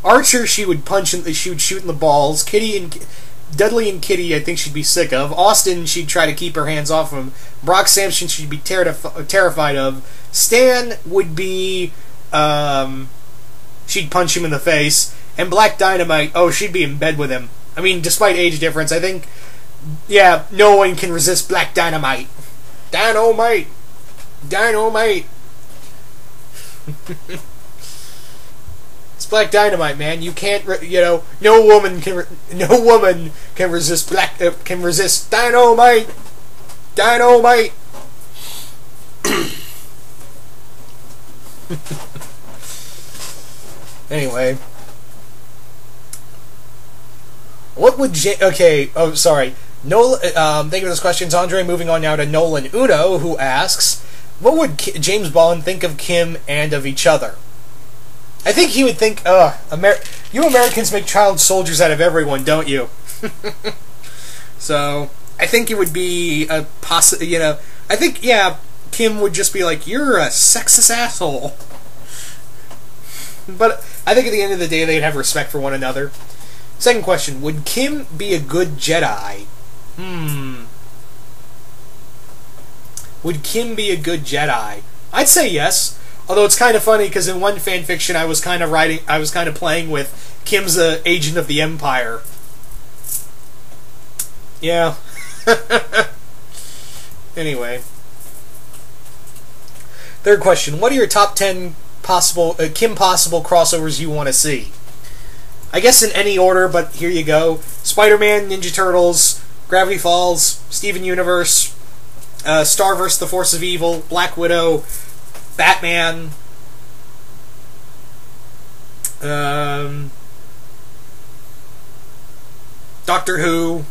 Archer, she would she would shoot in the balls. Dudley and Kitty, I think she'd be sick of. Austin, she'd try to keep her hands off him. Brock Sampson, she'd be terrified of. Stan would be, she'd punch him in the face. And Black Dynamite, oh, she'd be in bed with him. I mean, despite age difference, I think, yeah, no one can resist Black Dynamite. Dynamite! Dynamite! It's Black Dynamite, man. You can't, no woman can resist can resist Dynamite. Dynamite. Anyway, what would okay? Oh, sorry. Nolan. Thank you for those questions, Andre. Moving on now to Nolan Uno, who asks, "What would James Bond think of Kim and of each other?" I think he would think, you Americans make child soldiers out of everyone, don't you? So, I think it would be a I think, yeah, Kim would just be like, you're a sexist asshole. But I think at the end of the day, they'd have respect for one another. Second question, would Kim be a good Jedi? Would Kim be a good Jedi? I'd say yes. Although it's kind of funny because in one fanfiction I was kind of playing with Kim's agent of the Empire. Yeah. Anyway. Third question, what are your top 10 possible Kim Possible crossovers you want to see? I guess in any order, but here you go. Spider-Man, Ninja Turtles, Gravity Falls, Steven Universe, Star vs. the Force of Evil, Black Widow, Batman, Doctor Who,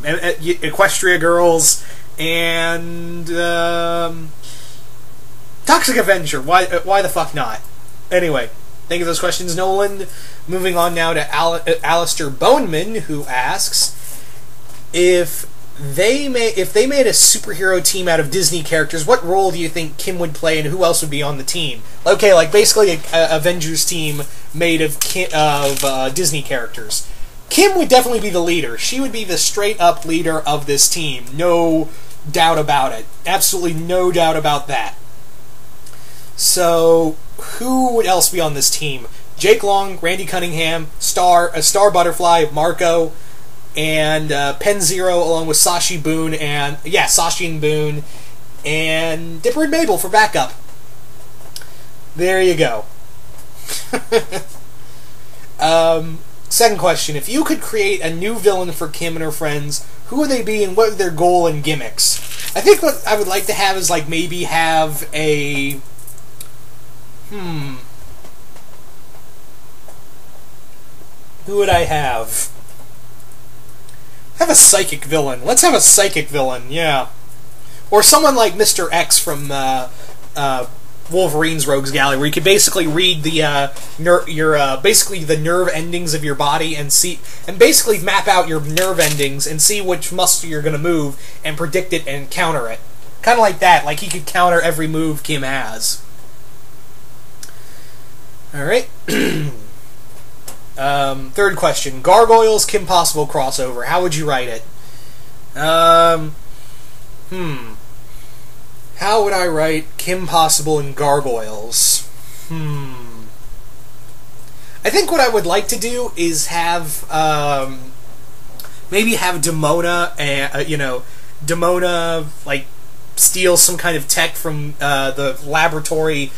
Equestria Girls, and Toxic Avenger. Why the fuck not? Anyway, thank you for those questions, Nolan. Moving on now to Alistair Boneman, who asks, if they made a superhero team out of Disney characters, what role do you think Kim would play, and who else would be on the team? Okay, like basically a Avengers team made of Disney characters. Kim would definitely be the leader. She would be the straight-up leader of this team. No doubt about it. Absolutely no doubt about that. So, who would else be on this team? Jake Long, Randy Cunningham, Star Butterfly, Marco, and Pen Zero, along with Sashi Boone and Boone, and Dipper and Mabel for backup. There you go. Second question: if you could create a new villain for Kim and her friends, who would they be, and what are their goal and gimmicks? I think what I would like to have is like maybe have a Who would I have? Have a psychic villain. Let's have a psychic villain, yeah. Or someone like Mr. X from Wolverine's Rogues Gallery, where you could basically read the basically the nerve endings of your body and basically map out your nerve endings and see which muscle you're going to move and predict it and counter it. Kind of like that. Like he could counter every move Kim has. All right. Third question. Gargoyles Kim Possible crossover. How would you write it? How would I write Kim Possible and Gargoyles? I think what I would like to do is have, maybe have Demona, Demona, like, steal some kind of tech from, the laboratory,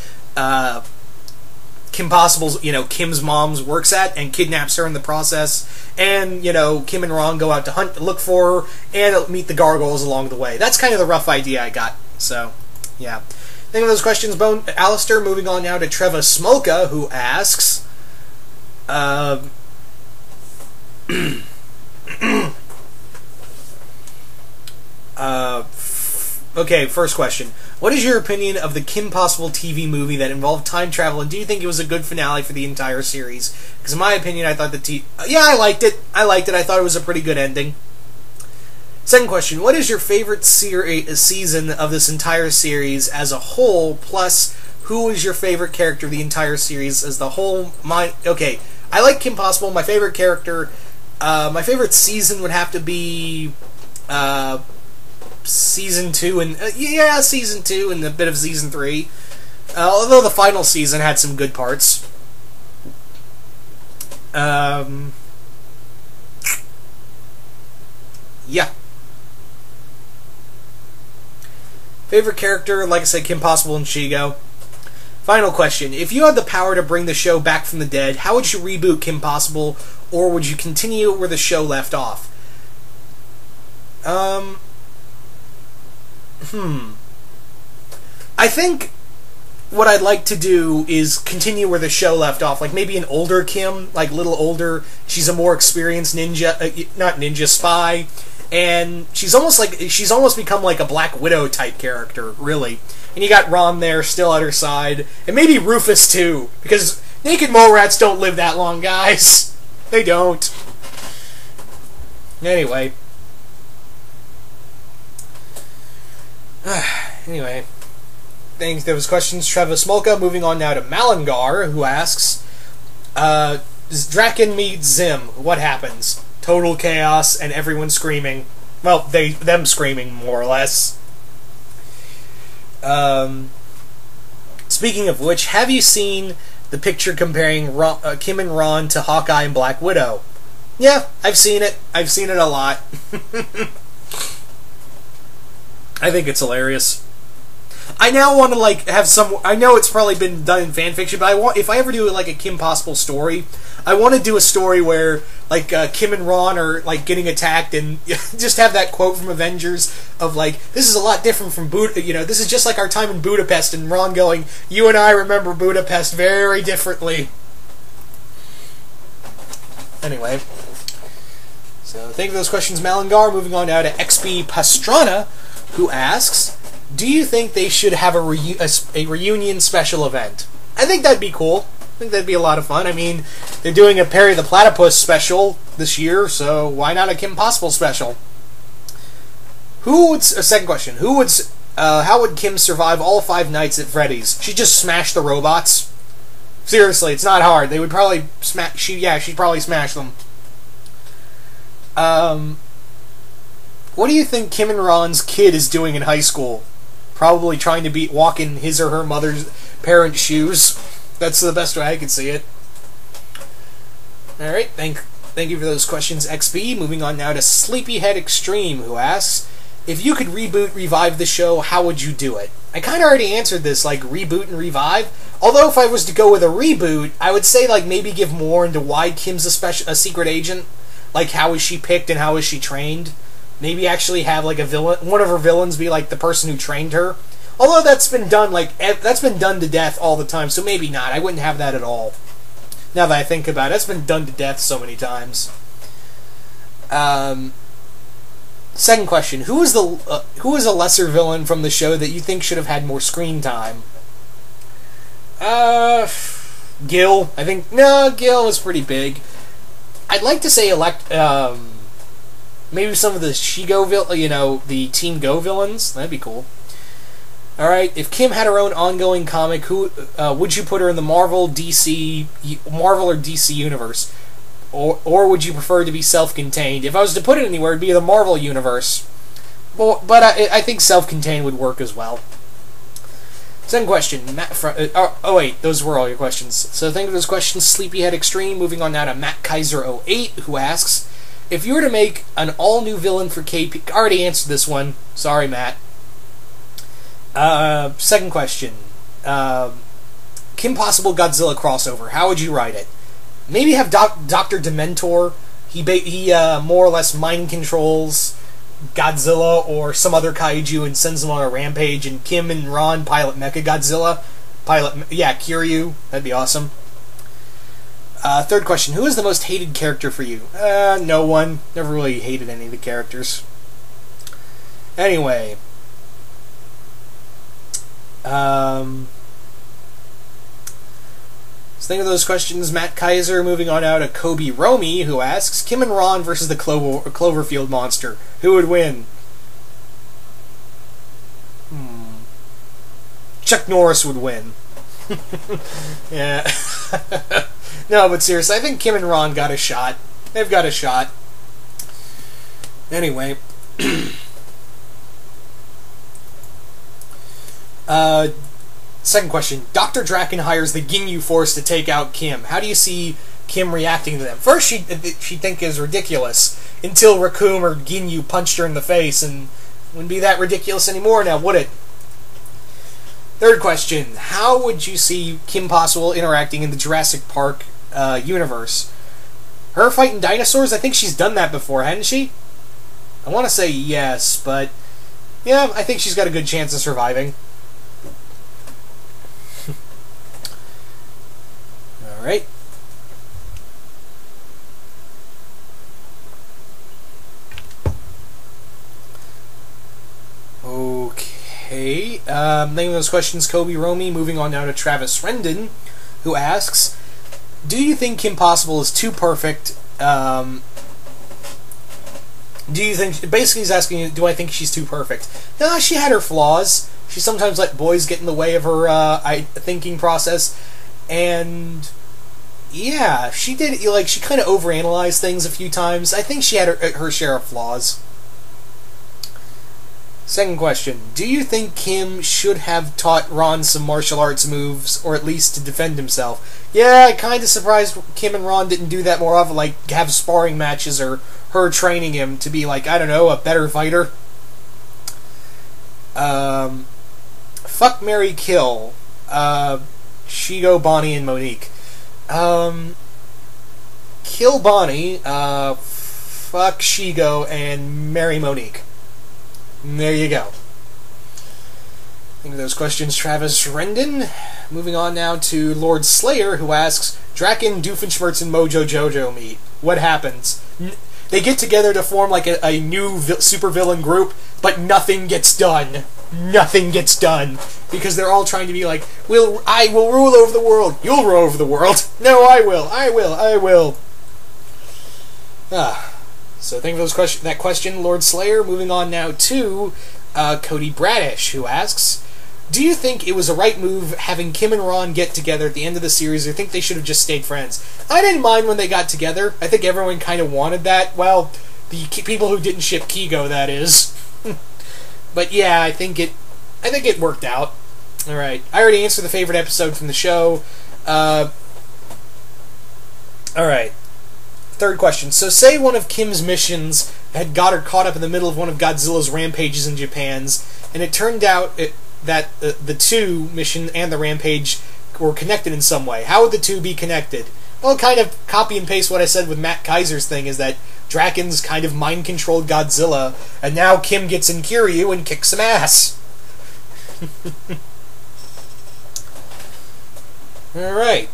Kim Possible's, Kim's mom's works at, and kidnaps her in the process, and, Kim and Ron go out to look for her, and meet the gargoyles along the way. That's kind of the rough idea I got, so, yeah. Think of those questions, Alistair. Moving on now to Treva Smolka, who asks, okay, first question. What is your opinion of the Kim Possible TV movie that involved time travel, and do you think it was a good finale for the entire series? Because in my opinion, I thought I liked it. I thought it was a pretty good ending. Second question, what is your favorite season of this entire series as a whole, plus who is your favorite character of the entire series as the whole? Okay, I like Kim Possible. My favorite character, my favorite season would have to be season 2, and season 2 and a bit of season 3. Although the final season had some good parts. Yeah. Favorite character, like I said, Kim Possible and Shigo. Final question. If you had the power to bring the show back from the dead, how would you reboot Kim Possible, or would you continue where the show left off? I think what I'd like to do is continue where the show left off. Like, maybe an older Kim, like, a little older. She's a more experienced ninja, not ninja, spy. And she's almost become like a Black Widow type character, really. And you got Ron there, still at her side. And maybe Rufus, too. Because naked mole rats don't live that long, guys. They don't. Anyway. Thanks to those questions, Travis Smolka. Moving on now to Malangar, who asks, Draken meets Zim. What happens? Total chaos and everyone screaming. Well, them screaming, more or less. Speaking of which, have you seen the picture comparing Kim and Ron to Hawkeye and Black Widow? Yeah, I've seen it. I've seen it a lot. I think it's hilarious. I now want to, like, have some... I know it's probably been done in fanfiction, but if I ever do, like, a Kim Possible story, I want to do a story where, like, Kim and Ron are, like, getting attacked, and just have that quote from Avengers of, like, this is a lot different from this is just like our time in Budapest, and Ron going, you and I remember Budapest very differently. Anyway. So, thank you for those questions, Malangar. Moving on now to XP Pastrana, who asks, do you think they should have a reunion special event? I think that'd be cool. I think that'd be a lot of fun. I mean, they're doing a Perry the Platypus special this year, so why not a Kim Possible special? Second question. How would Kim survive all 5 nights at Freddy's? She'd just smash the robots. Seriously, it's not hard. They would probably she'd probably smash them. What do you think Kim and Ron's kid is doing in high school? Probably trying to walk in his or her mother's parents' shoes. That's the best way I can see it. Alright, thank you for those questions, XP. Moving on now to Sleepyhead Extreme, who asks, if you could revive the show, how would you do it? I kind of already answered this, like, reboot and revive. Although if I was to go with a reboot, I would say, like, maybe give more into why Kim's a secret agent. Like, how is she picked and how is she trained? Maybe actually have, like, one of her villains be, like, the person who trained her. Although that's been done, that's been done to death all the time, so maybe not. I wouldn't have that at all. Now that I think about it, that's been done to death so many times. Second question: who is a lesser villain from the show that you think should have had more screen time? Gil. I think Gil was pretty big. I'd like to say maybe some of the the Team Go villains. That'd be cool. All right, if Kim had her own ongoing comic, who would you put her in the Marvel or DC universe, or would you prefer to be self-contained? If I was to put it anywhere, it'd be the Marvel universe. But I think self-contained would work as well. Second question, oh wait, those were all your questions. So thank you for those questions, Sleepyhead Extreme. Moving on now to Matt Kaiser 08, who asks, if you were to make an all-new villain for KP... I already answered this one. Sorry, Matt. Second question. Kim Possible Godzilla crossover. How would you write it? Maybe have Dr. Dementor. He more or less mind controls Godzilla or some other kaiju and sends them on a rampage, and Kim and Ron pilot Mechagodzilla. Kiryu. That'd be awesome. Third question. Who is the most hated character for you? No one. Never really hated any of the characters. Anyway. So think of those questions, Matt Kaiser. Moving on now to Kobe Romy, who asks, Kim and Ron versus the Cloverfield monster. Who would win? Chuck Norris would win. Yeah. No, but seriously, I think Kim and Ron got a shot. They've got a shot. Anyway. Second question. Dr. Draken hires the Ginyu Force to take out Kim. How do you see Kim reacting to them? First, she'd think is ridiculous, until Raccoon or Ginyu punched her in the face, and wouldn't be that ridiculous anymore now, would it? Third question. How would you see Kim Possible interacting in the Jurassic Park universe? Her fighting dinosaurs? I think she's done that before, hadn't she? I want to say yes, but yeah, I think she's got a good chance of surviving. Alright. Okay. Name of those questions, Kobe Romy. Moving on now to Travis Rendon, who asks, do you think Kim Possible is too perfect? Do you think... Basically, he's asking, do I think she's too perfect? Nah, she had her flaws. She sometimes let boys get in the way of her thinking process. And... yeah, she did, like, she kind of overanalyzed things a few times. I think she had her share of flaws. Second question. Do you think Kim should have taught Ron some martial arts moves, or at least to defend himself? Yeah, I'm kind of surprised Kim and Ron didn't do that more often, like, have sparring matches, or her training him to be, like, I don't know, a better fighter. Fuck, marry, kill. Shigo, Bonnie, and Monique. Kill Bonnie, fuck Shigo, and marry Monique. And there you go. Think of those questions, Travis Rendon. Moving on now to Lord Slayer, who asks, Draken, Doofenshmirtz, and Mojo Jojo meet. What happens? They get together to form like a new supervillain group, but nothing gets done. Nothing gets done. Because they're all trying to be like, I will rule over the world. You'll rule over the world. No, I will. I will. I will. So think of that question, Lord Slayer. Moving on now to Cody Bradish, who asks, do you think it was a right move having Kim and Ron get together at the end of the series, or think they should have just stayed friends? I didn't mind when they got together. I think everyone kind of wanted that. Well, the people who didn't ship Kigo, that is. But yeah, I think it worked out. Alright, I already answered the favorite episode from the show. Alright. Third question. So say one of Kim's missions had got her caught up in the middle of one of Godzilla's rampages in Japan's, and it turned out that the two, mission and the rampage, were connected in some way. How would the two be connected? Well, kind of copy and paste what I said with Matt Kaiser's thing, is that Draken's kind of mind-controlled Godzilla, and now Kim gets in Kiryu and kicks some ass. Alright.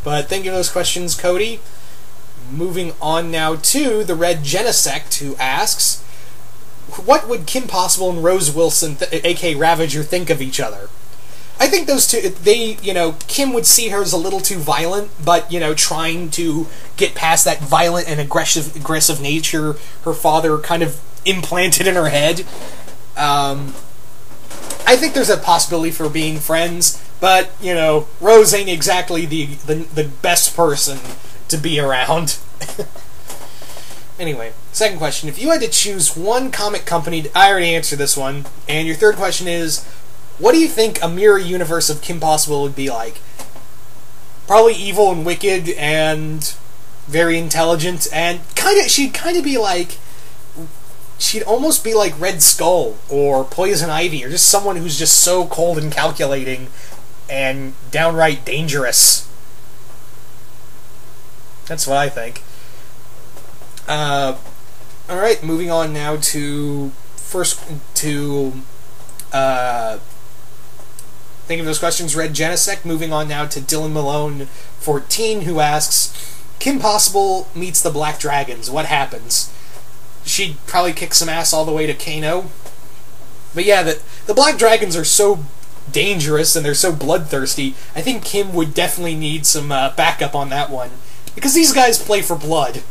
But thank you for those questions, Cody. Moving on now to the Red Genesect, who asks, what would Kim Possible and Rose Wilson, a.k.a. Ravager, think of each other? I think those two, Kim would see her as a little too violent, but, trying to get past that violent and aggressive nature her father kind of implanted in her head. I think there's a possibility for being friends, but, Rose ain't exactly the best person to be around. Anyway, second question. If you had to choose one comic company, I already answered this one, and your third question is, what do you think a mirror universe of Kim Possible would be like? Probably evil and wicked and very intelligent, and she'd almost be like Red Skull or Poison Ivy, or just someone who's just so cold and calculating and downright dangerous. That's what I think. Alright, moving on now to think of those questions, Red Genesect. Moving on now to Dylan Malone 14, who asks, Kim Possible meets the Black Dragons. What happens? She'd probably kick some ass all the way to Kano. But yeah, the Black Dragons are so dangerous and they're so bloodthirsty, I think Kim would definitely need some backup on that one. Because these guys play for blood.